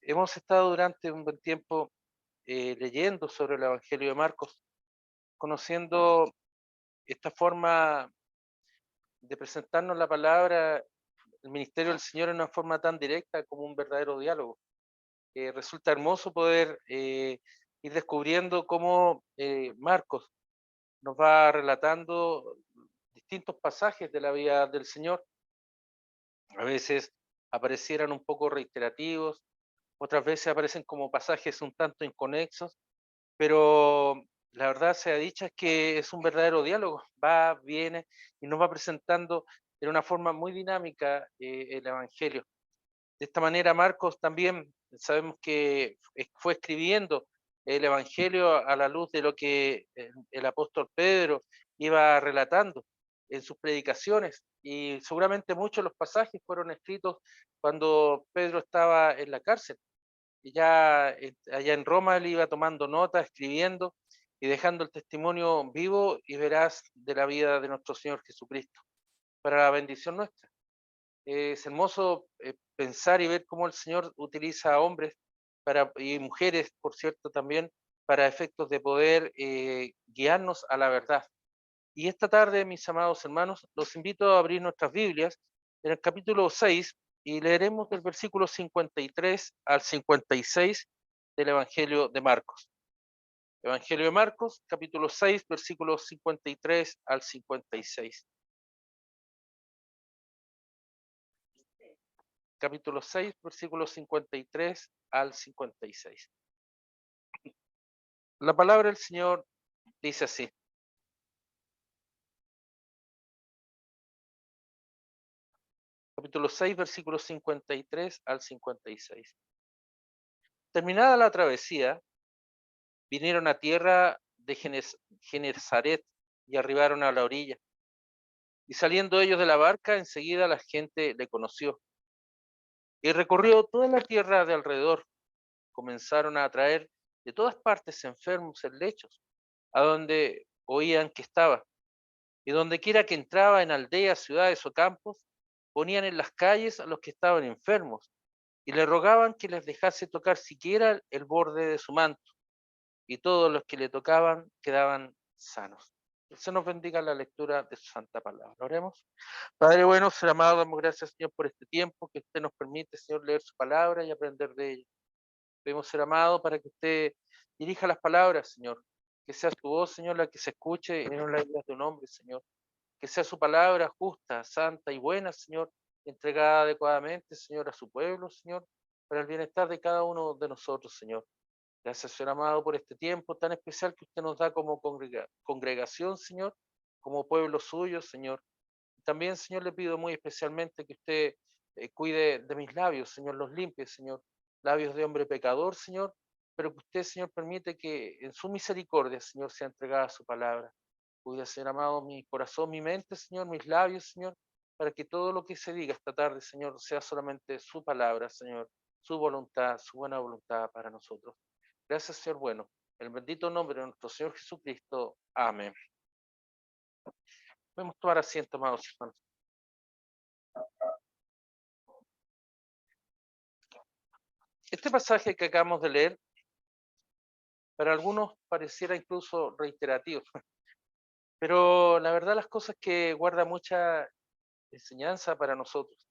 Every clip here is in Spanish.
Hemos estado durante un buen tiempo leyendo sobre el Evangelio de Marcos, conociendo esta forma de presentarnos la palabra, el ministerio del Señor en una forma tan directa como un verdadero diálogo. Resulta hermoso poder ir descubriendo cómo Marcos nos va relatando distintos pasajes de la vida del Señor. A veces aparecieran un poco reiterativos, otras veces aparecen como pasajes un tanto inconexos. Pero la verdad sea dicha es que es un verdadero diálogo, va, viene y nos va presentando de una forma muy dinámica el Evangelio. De esta manera, Marcos también sabemos que fue escribiendo el Evangelio a la luz de lo que el apóstol Pedro iba relatando en sus predicaciones. Y seguramente muchos de los pasajes fueron escritos cuando Pedro estaba en la cárcel y ya allá en Roma él iba tomando notas, escribiendo y dejando el testimonio vivo y veraz de la vida de nuestro Señor Jesucristo, para la bendición nuestra. Es hermoso pensar y ver cómo el Señor utiliza a hombres y mujeres, por cierto, también para efectos de poder guiarnos a la verdad. Y esta tarde, mis amados hermanos, los invito a abrir nuestras Biblias en el capítulo 6 y leeremos del versículo 53 al 56 del Evangelio de Marcos. Evangelio de Marcos, capítulo 6, versículos 53 al 56. Capítulo 6, versículos 53 al 56. La palabra del Señor dice así. Capítulo 6, versículos 53 al 56. Terminada la travesía, vinieron a tierra de Genezaret y arribaron a la orilla. Y saliendo ellos de la barca, enseguida la gente le conoció. Y recorrió toda la tierra de alrededor. Comenzaron a traer de todas partes enfermos en lechos, a donde oían que estaba. Y donde quiera que entraba, en aldeas, ciudades o campos, ponían en las calles a los que estaban enfermos y le rogaban que les dejase tocar siquiera el borde de su manto, y todos los que le tocaban quedaban sanos. Se nos bendiga la lectura de su santa palabra. Oremos. Padre bueno, ser amado, damos gracias, Señor, por este tiempo que usted nos permite, Señor, leer su palabra y aprender de ella. Pedimos ser amado para que usted dirija las palabras, Señor. Que sea su voz, Señor, la que se escuche en la isla de un hombre, Señor. Que sea su palabra justa, santa y buena, Señor, entregada adecuadamente, Señor, a su pueblo, Señor, para el bienestar de cada uno de nosotros, Señor. Gracias, Señor amado, por este tiempo tan especial que usted nos da como congregación, Señor, como pueblo suyo, Señor. También, Señor, le pido muy especialmente que usted cuide de mis labios, Señor, los limpie, Señor. Labios de hombre pecador, Señor, pero que usted, Señor, permite que en su misericordia, Señor, sea entregada su palabra. Cuida, Señor amado, mi corazón, mi mente, Señor, mis labios, Señor, para que todo lo que se diga esta tarde, Señor, sea solamente su palabra, Señor, su voluntad, su buena voluntad para nosotros. Gracias, Señor bueno. En el bendito nombre de nuestro Señor Jesucristo. Amén. Podemos tomar asiento, amados hermanos. Este pasaje que acabamos de leer, para algunos pareciera incluso reiterativo, pero la verdad las cosas que guarda mucha enseñanza para nosotros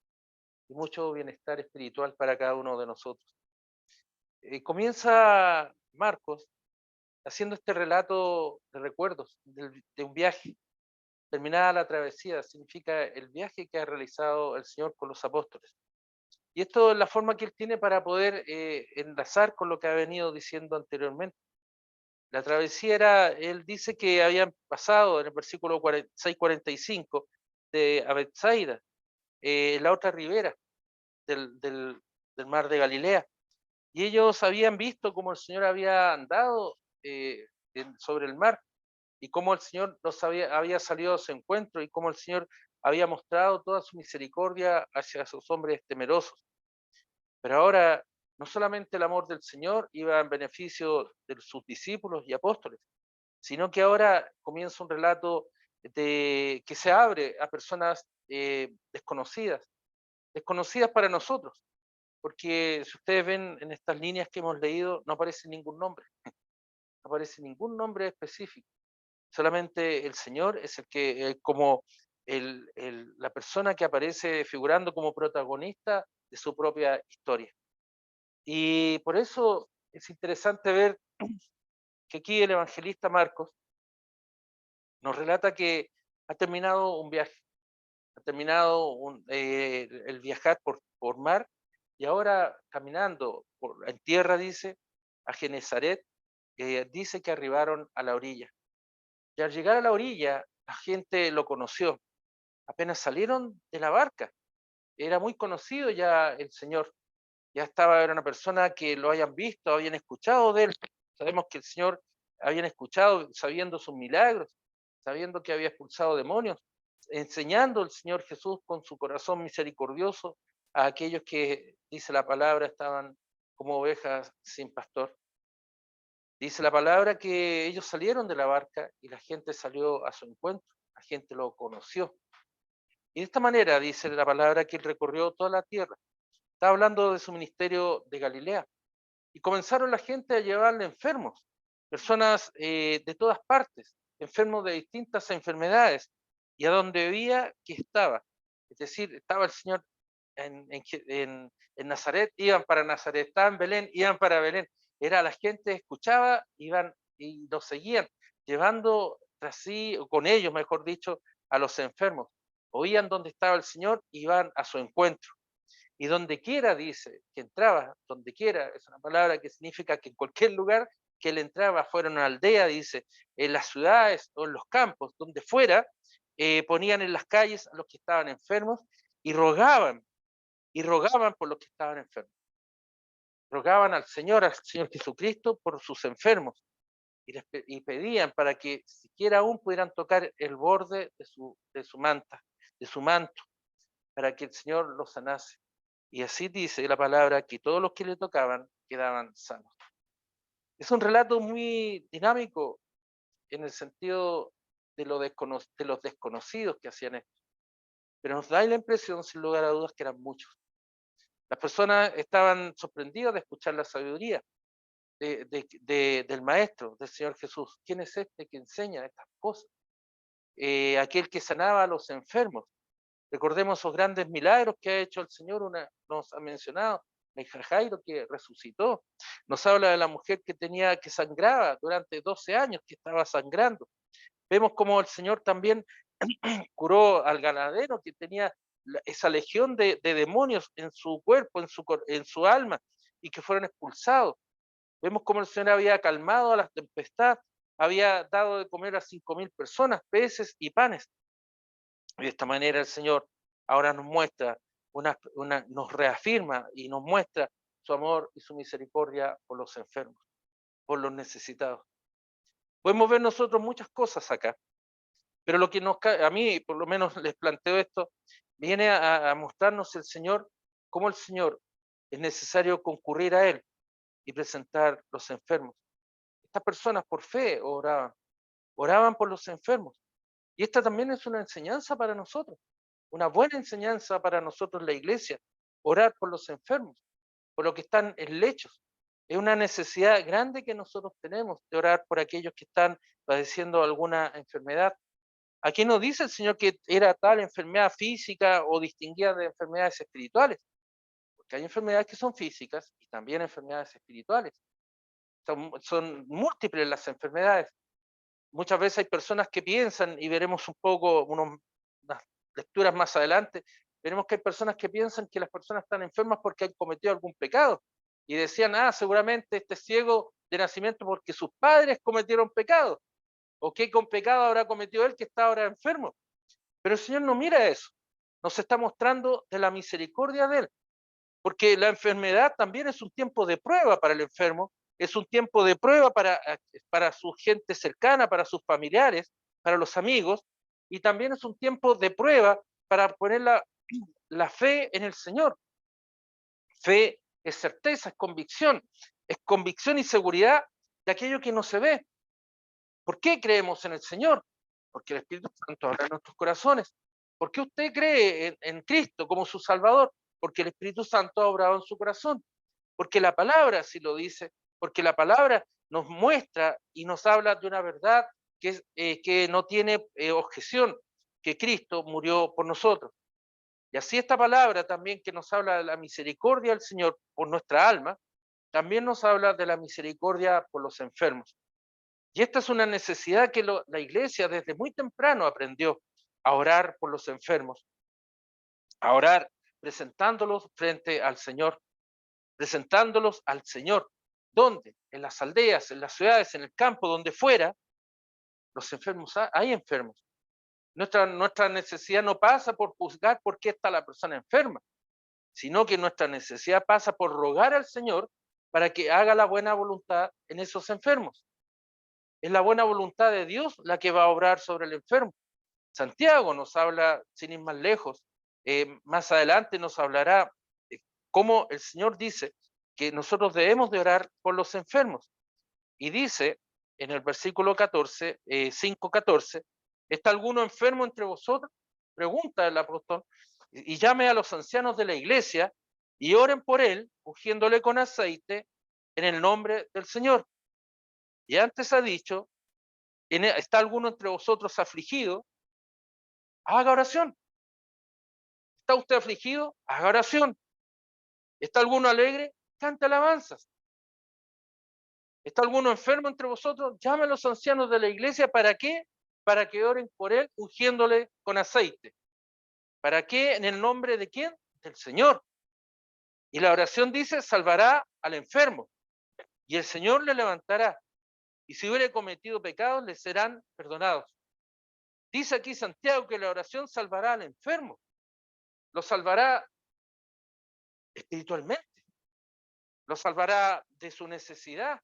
y mucho bienestar espiritual para cada uno de nosotros. Comienza Marcos haciendo este relato de recuerdos de un viaje. Terminada la travesía, significa el viaje que ha realizado el Señor con los apóstoles. Y esto es la forma que él tiene para poder enlazar con lo que ha venido diciendo anteriormente. La travesía era, él dice que habían pasado en el versículo 6:45 de a Betsaida, la otra ribera del mar de Galilea. Y ellos habían visto cómo el Señor había andado sobre el mar y cómo el Señor había salido a su encuentro y cómo el Señor había mostrado toda su misericordia hacia esos hombres temerosos. Pero ahora no solamente el amor del Señor iba en beneficio de sus discípulos y apóstoles, sino que ahora comienza un relato que se abre a personas desconocidas, desconocidas para nosotros. porque si ustedes ven en estas líneas que hemos leído, no aparece ningún nombre, no aparece ningún nombre específico. Solamente el Señor es el que, como la persona que aparece figurando como protagonista de su propia historia. Y por eso es interesante ver que aquí el evangelista Marcos nos relata que ha terminado un viaje, ha terminado el viajar por mar y ahora caminando en tierra, dice, a Genezaret, dice que arribaron a la orilla. Y al llegar a la orilla, la gente lo conoció. Apenas salieron de la barca, era muy conocido ya el Señor. Ya estaba, era una persona que lo hayan visto, habían escuchado de él. Sabemos que el Señor habían escuchado, sabiendo sus milagros, sabiendo que había expulsado demonios, enseñando el Señor Jesús con su corazón misericordioso a aquellos que, dice la palabra, estaban como ovejas sin pastor. Dice la palabra que ellos salieron de la barca y la gente salió a su encuentro, la gente lo conoció. Y de esta manera dice la palabra que él recorrió toda la tierra. Está hablando de su ministerio de Galilea. Y comenzaron la gente a llevarle enfermos, personas de todas partes, enfermos de distintas enfermedades. Y a donde veía que estaba. Es decir, estaba el Señor en Nazaret, iban para Nazaret, estaba en Belén, iban para Belén. Era la gente escuchaba, iban y los seguían, llevando tras sí, o con ellos, mejor dicho, a los enfermos. Oían dónde estaba el Señor, iban a su encuentro. Y donde quiera, dice, que entraba, donde quiera, es una palabra que significa que en cualquier lugar que él entraba, fuera una aldea, dice, en las ciudades o en los campos, donde fuera, ponían en las calles a los que estaban enfermos y rogaban por los que estaban enfermos. Rogaban al Señor Jesucristo por sus enfermos y pedían para que siquiera aún pudieran tocar el borde de su manta, de su manto, para que el Señor los sanase. Y así dice la palabra que todos los que le tocaban quedaban sanos. Es un relato muy dinámico en el sentido de los desconocidos que hacían esto, pero nos da la impresión, sin lugar a dudas, que eran muchos. Las personas estaban sorprendidas de escuchar la sabiduría del Maestro, del Señor Jesús. ¿Quién es este que enseña estas cosas? Aquel que sanaba a los enfermos. Recordemos esos grandes milagros que ha hecho el Señor, nos ha mencionado, el Jairo que resucitó, nos habla de la mujer que sangraba durante 12 años, que estaba sangrando. Vemos como el Señor también curó al ganadero que tenía esa legión de demonios en su cuerpo, en su alma, y que fueron expulsados. Vemos como el Señor había calmado a las tempestades, había dado de comer a 5.000 personas, peces y panes. Y de esta manera el Señor ahora nos muestra, nos reafirma y nos muestra su amor y su misericordia por los enfermos, por los necesitados. Podemos ver nosotros muchas cosas acá, pero lo que a mí, por lo menos les planteo esto, viene a mostrarnos el Señor, cómo el Señor es necesario concurrir a Él y presentar los enfermos. Estas personas por fe oraban por los enfermos. Y esta también es una enseñanza para nosotros, una buena enseñanza para nosotros la iglesia, orar por los enfermos, por los que están en lechos. Es una necesidad grande que nosotros tenemos de orar por aquellos que están padeciendo alguna enfermedad. Aquí no dice el Señor que era tal enfermedad física o distinguida de enfermedades espirituales, porque hay enfermedades que son físicas y también enfermedades espirituales. Son múltiples las enfermedades. Muchas veces hay personas que piensan, y veremos un poco unas lecturas más adelante, veremos que hay personas que piensan que las personas están enfermas porque han cometido algún pecado. Y decían, seguramente este es ciego de nacimiento porque sus padres cometieron pecado. ¿O qué con pecado habrá cometido él que está ahora enfermo? Pero el Señor no mira eso. Nos está mostrando de la misericordia de Él. Porque la enfermedad también es un tiempo de prueba para el enfermo, es un tiempo de prueba para su gente cercana, para sus familiares, para los amigos, y también es un tiempo de prueba para poner la fe en el Señor. Fe es certeza, es convicción y seguridad de aquello que no se ve. ¿Por qué creemos en el Señor? Porque el Espíritu Santo habla en nuestros corazones. ¿Por qué usted cree en Cristo como su Salvador? porque el Espíritu Santo ha obrado en su corazón, porque la palabra sí lo dice, porque la palabra nos muestra y nos habla de una verdad que no tiene objeción, que Cristo murió por nosotros. Y así esta palabra también que nos habla de la misericordia del Señor por nuestra alma, también nos habla de la misericordia por los enfermos. Y esta es una necesidad que la iglesia desde muy temprano aprendió a orar por los enfermos, a orar presentándolos frente al Señor, presentándolos al Señor. ¿Dónde? En las aldeas, en las ciudades, en el campo, donde fuera, los enfermos, hay enfermos. Nuestra necesidad no pasa por juzgar por qué está la persona enferma, sino que nuestra necesidad pasa por rogar al Señor para que haga la buena voluntad en esos enfermos. Es la buena voluntad de Dios la que va a obrar sobre el enfermo. Santiago nos habla, sin ir más lejos, más adelante nos hablará cómo el Señor dice que nosotros debemos de orar por los enfermos. Y dice en el versículo 14, 5:14, ¿está alguno enfermo entre vosotros? Pregunta el apóstol, y llame a los ancianos de la iglesia y oren por él, ungiéndole con aceite en el nombre del Señor. Y antes ha dicho, ¿está alguno entre vosotros afligido? Haga oración. ¿Está usted afligido? Haga oración. ¿Está alguno alegre? Cante alabanzas. ¿Está alguno enfermo entre vosotros? Llame a los ancianos de la iglesia. ¿Para qué? Para que oren por él, ungiéndole con aceite. ¿Para qué? ¿En el nombre de quién? Del Señor. Y la oración dice, salvará al enfermo. Y el Señor le levantará. Y si hubiere cometido pecados, le serán perdonados. Dice aquí Santiago que la oración salvará al enfermo. Lo salvará espiritualmente. Lo salvará de su necesidad.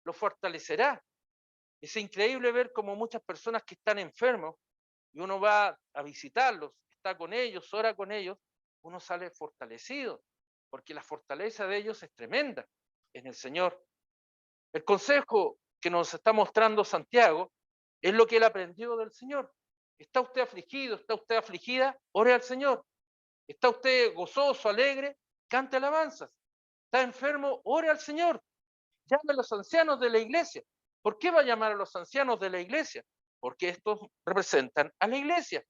Lo fortalecerá. Es increíble ver cómo muchas personas que están enfermos y uno va a visitarlos, está con ellos, ora con ellos, uno sale fortalecido, porque la fortaleza de ellos es tremenda en el Señor. El consejo que nos está mostrando Santiago es lo que él aprendió del Señor. ¿Está usted afligido? ¿Está usted afligida? Ore al Señor. ¿Está usted gozoso, alegre? Cante alabanzas. ¿Está enfermo? Ore al Señor. Llame a los ancianos de la iglesia. ¿Por qué va a llamar a los ancianos de la iglesia? Porque estos representan a la iglesia.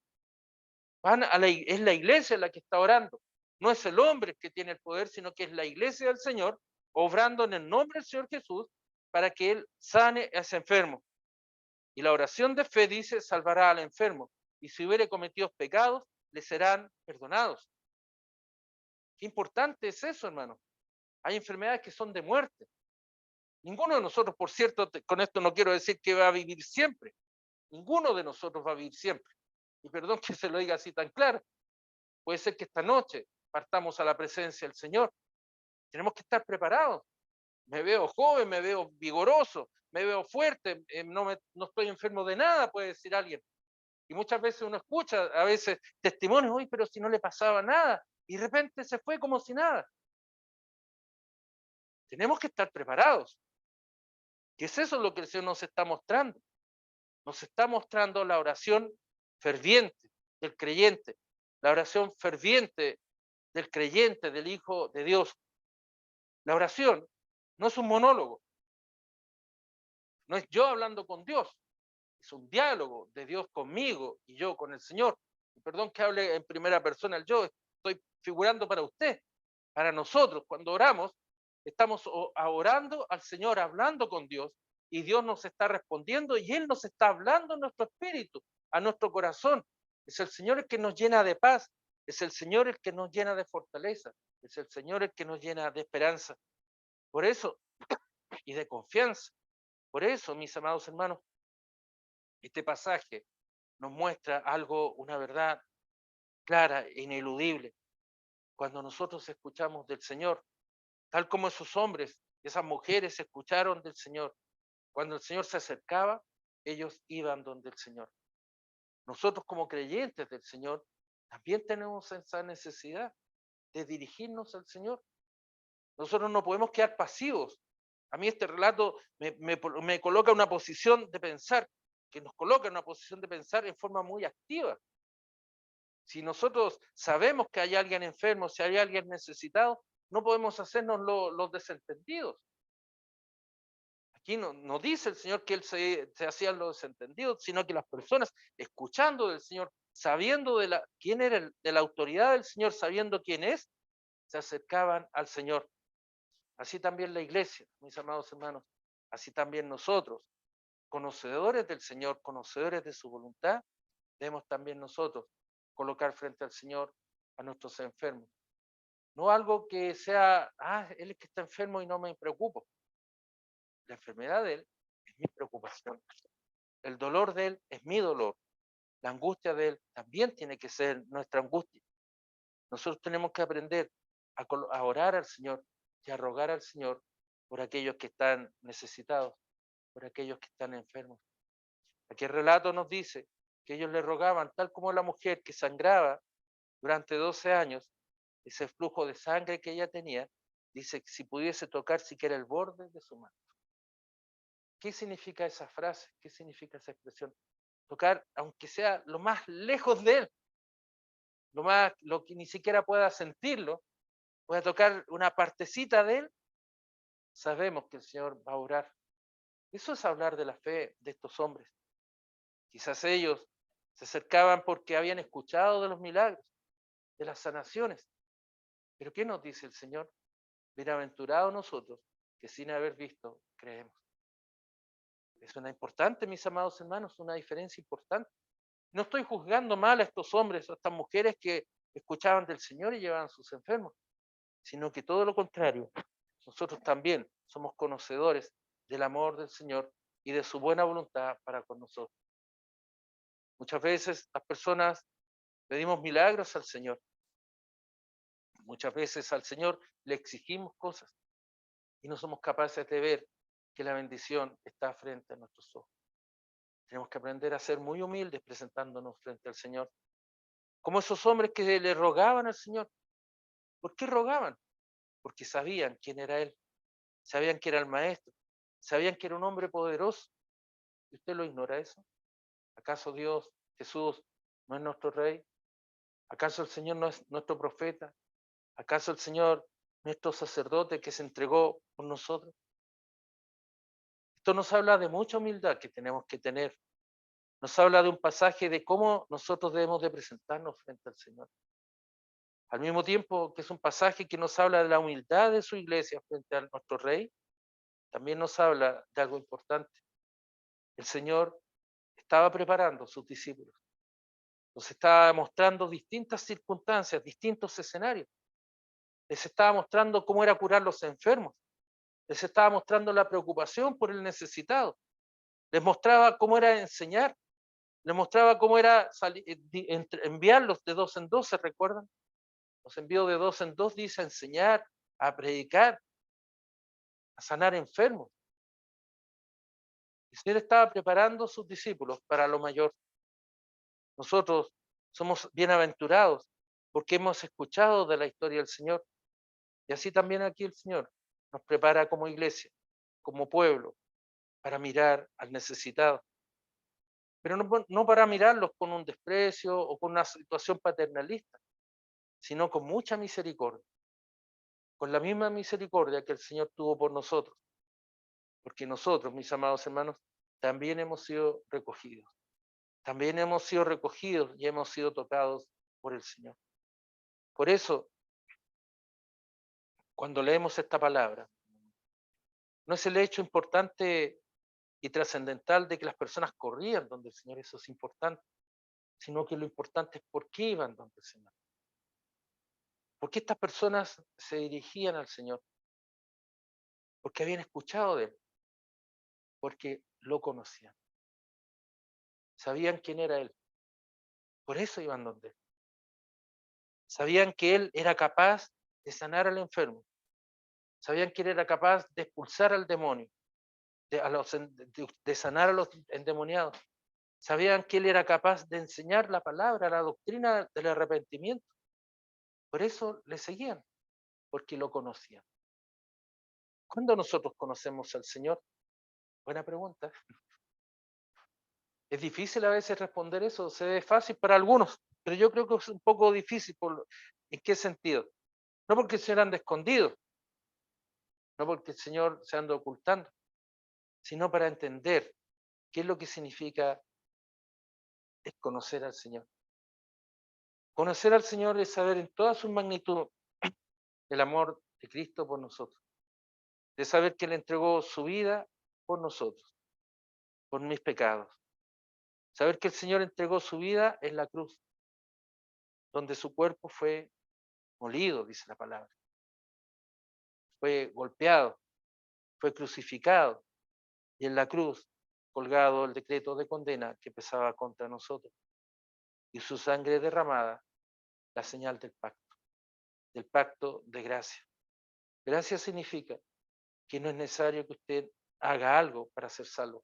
Es la iglesia la que está orando. No es el hombre que tiene el poder, sino que es la iglesia del Señor, obrando en el nombre del Señor Jesús para que Él sane a ese enfermo. Y la oración de fe dice, salvará al enfermo. Y si hubiere cometido pecados, le serán perdonados. Qué importante es eso, hermano. Hay enfermedades que son de muerte. Ninguno de nosotros, por cierto, con esto no quiero decir que va a vivir siempre. Ninguno de nosotros va a vivir siempre. Y perdón que se lo diga así tan claro. Puede ser que esta noche partamos a la presencia del Señor. Tenemos que estar preparados. Me veo joven, me veo vigoroso, me veo fuerte, no estoy enfermo de nada, puede decir alguien. Y muchas veces uno escucha a veces testimonios, hoy, pero si no le pasaba nada, y de repente se fue como si nada. Tenemos que estar preparados. ¿Qué es eso lo que el Señor nos está mostrando? Nos está mostrando la oración ferviente del creyente, la oración ferviente del creyente, del Hijo de Dios. La oración no es un monólogo, no es yo hablando con Dios, es un diálogo de Dios conmigo y yo con el Señor. Y perdón que hable en primera persona el yo, estoy figurando para usted, para nosotros. Cuando oramos, estamos orando al Señor, hablando con Dios, y Dios nos está respondiendo y Él nos está hablando en nuestro espíritu, a nuestro corazón. Es el Señor el que nos llena de paz, es el Señor el que nos llena de fortaleza, es el Señor el que nos llena de esperanza. Por eso, y de confianza. Por eso, mis amados hermanos, este pasaje nos muestra algo, una verdad clara e ineludible. Cuando nosotros escuchamos del Señor, tal como esos hombres, esas mujeres escucharon del Señor, cuando el Señor se acercaba, ellos iban donde el Señor. Nosotros como creyentes del Señor, también tenemos esa necesidad de dirigirnos al Señor. Nosotros no podemos quedar pasivos. A mí este relato me coloca en una posición de pensar, que nos coloca en una posición de pensar en forma muy activa. Si nosotros sabemos que hay alguien enfermo, si hay alguien necesitado, no podemos hacernos los desentendidos. Aquí no dice el Señor que Él se hacían los desentendidos, sino que las personas, escuchando del Señor, sabiendo quién era de la autoridad del Señor, sabiendo quién es, se acercaban al Señor. Así también la iglesia, mis amados hermanos, así también nosotros, conocedores del Señor, conocedores de su voluntad, debemos también nosotros colocar frente al Señor a nuestros enfermos. No algo que sea, Él es que está enfermo y no me preocupo. La enfermedad de Él es mi preocupación. El dolor de Él es mi dolor. La angustia de Él también tiene que ser nuestra angustia. Nosotros tenemos que aprender a orar al Señor y a rogar al Señor por aquellos que están necesitados, por aquellos que están enfermos. Aquí el relato nos dice que ellos le rogaban, tal como la mujer que sangraba durante 12 años, ese flujo de sangre que ella tenía, dice que si pudiese tocar siquiera el borde de su mano. ¿Qué significa esa frase? ¿Qué significa esa expresión? Tocar, aunque sea lo más lejos de Él, lo que ni siquiera pueda sentirlo, pueda tocar una partecita de Él, sabemos que el Señor va a orar. Eso es hablar de la fe de estos hombres. Quizás ellos se acercaban porque habían escuchado de los milagros, de las sanaciones. Pero ¿qué nos dice el Señor? Bienaventurados nosotros que sin haber visto creemos. Es una importante, mis amados hermanos, una diferencia importante. No estoy juzgando mal a estos hombres o a estas mujeres que escuchaban del Señor y llevaban a sus enfermos, sino que todo lo contrario, nosotros también somos conocedores del amor del Señor y de su buena voluntad para con nosotros. Muchas veces las personas pedimos milagros al Señor. Muchas veces al Señor le exigimos cosas y no somos capaces de ver que la bendición está frente a nuestros ojos. Tenemos que aprender a ser muy humildes presentándonos frente al Señor. Como esos hombres que le rogaban al Señor. ¿Por qué rogaban? Porque sabían quién era Él, sabían que era el Maestro, sabían que era un hombre poderoso. ¿Y usted lo ignora eso? ¿Acaso Dios, Jesús, no es nuestro Rey? ¿Acaso el Señor no es nuestro profeta? ¿Acaso el Señor, nuestro sacerdote que se entregó por nosotros? Esto nos habla de mucha humildad que tenemos que tener. Nos habla de un pasaje de cómo nosotros debemos de presentarnos frente al Señor. Al mismo tiempo que es un pasaje que nos habla de la humildad de su iglesia frente a nuestro Rey, también nos habla de algo importante. El Señor estaba preparando a sus discípulos. Nos estaba mostrando distintas circunstancias, distintos escenarios. Les estaba mostrando cómo era curar los enfermos. Les estaba mostrando la preocupación por el necesitado. Les mostraba cómo era enseñar. Les mostraba cómo era enviarlos de dos en dos, ¿se recuerdan? Los envíos de dos en dos dice a enseñar, a predicar, a sanar enfermos. El Señor estaba preparando a sus discípulos para lo mayor. Nosotros somos bienaventurados porque hemos escuchado de la historia del Señor. Y así también aquí el Señor nos prepara como iglesia, como pueblo, para mirar al necesitado. Pero no para mirarlos con un desprecio o con una situación paternalista, sino con mucha misericordia, con la misma misericordia que el Señor tuvo por nosotros. Porque nosotros, mis amados hermanos, también hemos sido recogidos. También hemos sido recogidos y hemos sido tocados por el Señor. Por eso, cuando leemos esta palabra, no es el hecho importante y trascendental de que las personas corrían donde el Señor, eso es importante, sino que lo importante es por qué iban donde el Señor. ¿Por qué estas personas se dirigían al Señor? Porque habían escuchado de Él, porque lo conocían, sabían quién era Él, por eso iban donde Él. Sabían que Él era capaz de sanar al enfermo, sabían que Él era capaz de expulsar al demonio, de sanar a los endemoniados. Sabían que Él era capaz de enseñar la palabra, la doctrina del arrepentimiento. Por eso le seguían, porque lo conocían. ¿Cuándo nosotros conocemos al Señor? Buena pregunta. Es difícil a veces responder eso, se ve fácil para algunos, Pero yo creo que es un poco difícil. ¿En qué sentido? No porque el Señor ande escondido, no porque el Señor se ande ocultando, sino para entender qué es lo que significa es conocer al Señor. Conocer al Señor es saber en toda su magnitud el amor de Cristo por nosotros, de saber que Él entregó su vida por nosotros, por mis pecados. Saber que el Señor entregó su vida en la cruz, donde su cuerpo fue molido, dice la palabra, fue golpeado, fue crucificado y en la cruz colgado el decreto de condena que pesaba contra nosotros y su sangre derramada, la señal del pacto de gracia. Gracia significa que no es necesario que usted haga algo para ser salvo.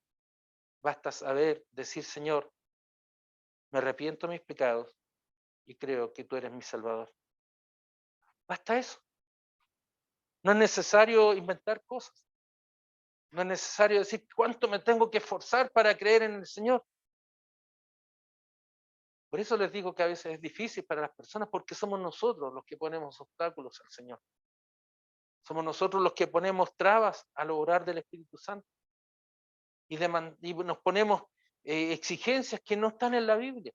Basta saber, decir, Señor, me arrepiento de mis pecados y creo que tú eres mi Salvador. Basta eso. No es necesario inventar cosas. No es necesario decir cuánto me tengo que esforzar para creer en el Señor. Por eso les digo que a veces es difícil para las personas porque somos nosotros los que ponemos obstáculos al Señor. Somos nosotros los que ponemos trabas al obrar del Espíritu Santo y nos ponemos exigencias que no están en la Biblia.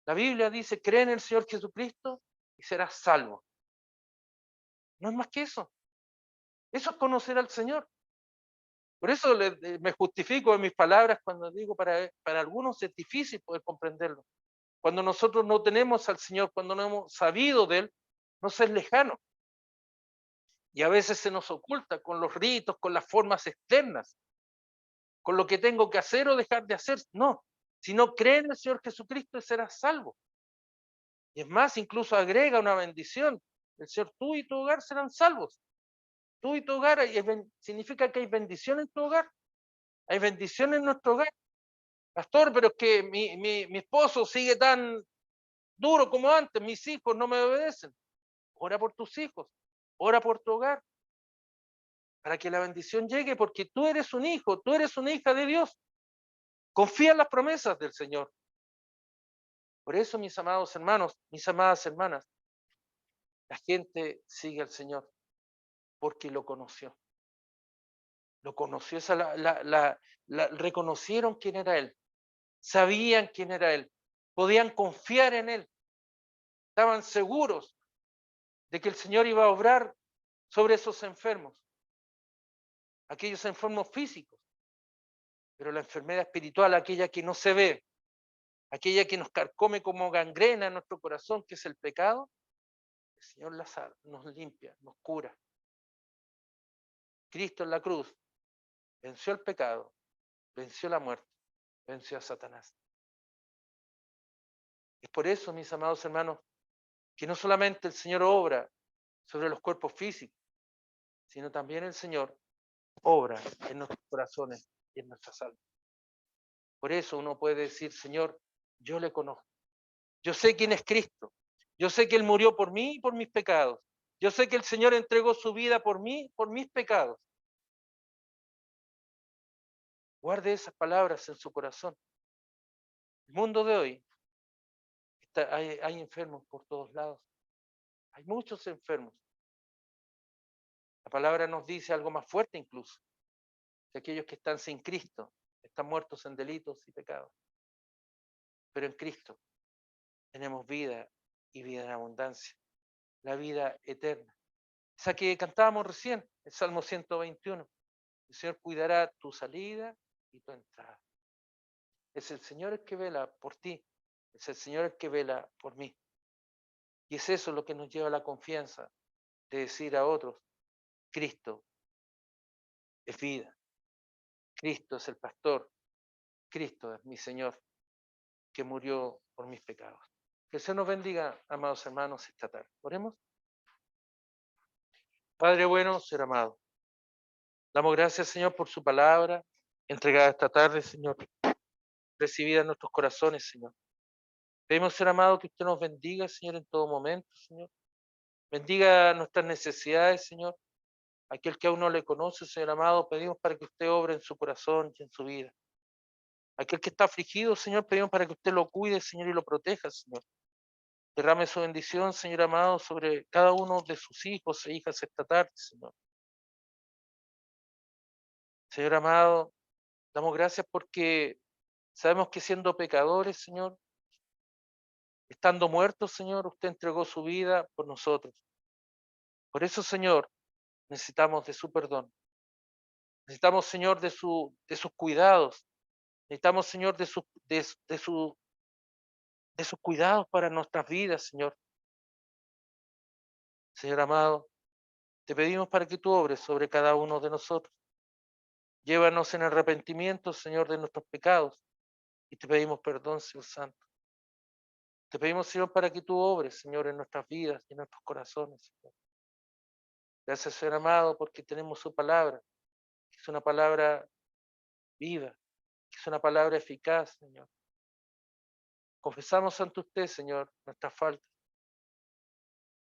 La Biblia dice, cree en el Señor Jesucristo y serás salvo. No es más que eso. Eso es conocer al Señor. Por eso me justifico en mis palabras cuando digo, para algunos es difícil poder comprenderlo. Cuando nosotros no tenemos al Señor, cuando no hemos sabido de Él, nos es lejano. Y a veces se nos oculta con los ritos, con las formas externas, con lo que tengo que hacer o dejar de hacer. No, si no cree en el Señor Jesucristo, serás salvo. Y es más, incluso agrega una bendición. El Señor, tú y tu hogar serán salvos. Tú y tu hogar, significa que hay bendición en tu hogar. Hay bendición en nuestro hogar. Pastor, pero es que mi esposo sigue tan duro como antes, mis hijos no me obedecen. Ora por tus hijos, ora por tu hogar, para que la bendición llegue, porque tú eres un hijo, tú eres una hija de Dios. Confía en las promesas del Señor. Por eso, mis amados hermanos, mis amadas hermanas, la gente sigue al Señor porque lo conoció. Lo conoció, reconocieron quién era Él, sabían quién era Él, podían confiar en Él, estaban seguros de que el Señor iba a obrar sobre esos enfermos, aquellos enfermos físicos, pero la enfermedad espiritual, aquella que no se ve, aquella que nos carcome como gangrena en nuestro corazón, que es el pecado, el Señor nos limpia, nos cura. Cristo en la cruz venció el pecado, venció la muerte, venció a Satanás. Es por eso, mis amados hermanos, que no solamente el Señor obra sobre los cuerpos físicos, sino también el Señor obra en nuestros corazones y en nuestras almas. Por eso uno puede decir, Señor, yo le conozco. Yo sé quién es Cristo. Yo sé que Él murió por mí y por mis pecados. Yo sé que el Señor entregó su vida por mí, por mis pecados. Guarde esas palabras en su corazón. El mundo de hoy, hay enfermos por todos lados. Hay muchos enfermos. La palabra nos dice algo más fuerte incluso, que aquellos que están sin Cristo están muertos en delitos y pecados. Pero en Cristo tenemos vida y vida en abundancia, la vida eterna. Esa que cantábamos recién, el Salmo 121. El Señor cuidará tu salida y tu entrada. Es el Señor el que vela por ti, es el Señor el que vela por mí. Y es eso lo que nos lleva a la confianza de decir a otros, Cristo es vida, Cristo es el pastor, Cristo es mi Señor, que murió por mis pecados. Que el Señor nos bendiga, amados hermanos, esta tarde. Oremos. Padre bueno, ser amado, damos gracias, Señor, por su palabra, entregada esta tarde, Señor, recibida en nuestros corazones, Señor. Pedimos, ser amado, que usted nos bendiga, Señor, en todo momento, Señor. Bendiga nuestras necesidades, Señor. Aquel que aún no le conoce, Señor amado, pedimos para que usted obre en su corazón y en su vida. Aquel que está afligido, Señor, pedimos para que usted lo cuide, Señor, y lo proteja, Señor. Derrame su bendición, Señor amado, sobre cada uno de sus hijos e hijas esta tarde, Señor. Señor amado, damos gracias porque sabemos que siendo pecadores, Señor, estando muertos, Señor, usted entregó su vida por nosotros. Por eso, Señor, necesitamos de su perdón. Necesitamos, Señor, de sus cuidados. Necesitamos, Señor, de sus cuidados para nuestras vidas, Señor. Señor amado, te pedimos para que tú obres sobre cada uno de nosotros. Llévanos en arrepentimiento, Señor, de nuestros pecados. Y te pedimos perdón, Señor Santo. Te pedimos, Señor, para que tú obres, Señor, en nuestras vidas y en nuestros corazones, Señor. Gracias, Señor amado, porque tenemos su palabra, que es una palabra viva, que es una palabra eficaz, Señor. Confesamos ante usted, Señor, nuestras faltas.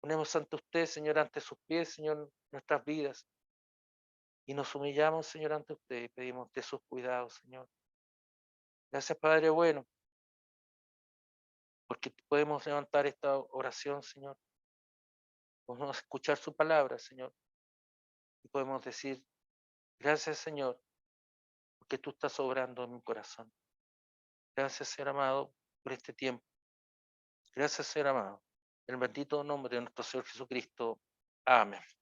Ponemos ante usted, Señor, ante sus pies, Señor, nuestras vidas. Y nos humillamos, Señor, ante usted y pedimos de sus cuidados, Señor. Gracias, Padre bueno, porque podemos levantar esta oración, Señor. Podemos escuchar su palabra, Señor. Y podemos decir, gracias, Señor, porque tú estás obrando en mi corazón. Gracias, Señor amado, por este tiempo. Gracias, Señor amado. En el bendito nombre de nuestro Señor Jesucristo. Amén.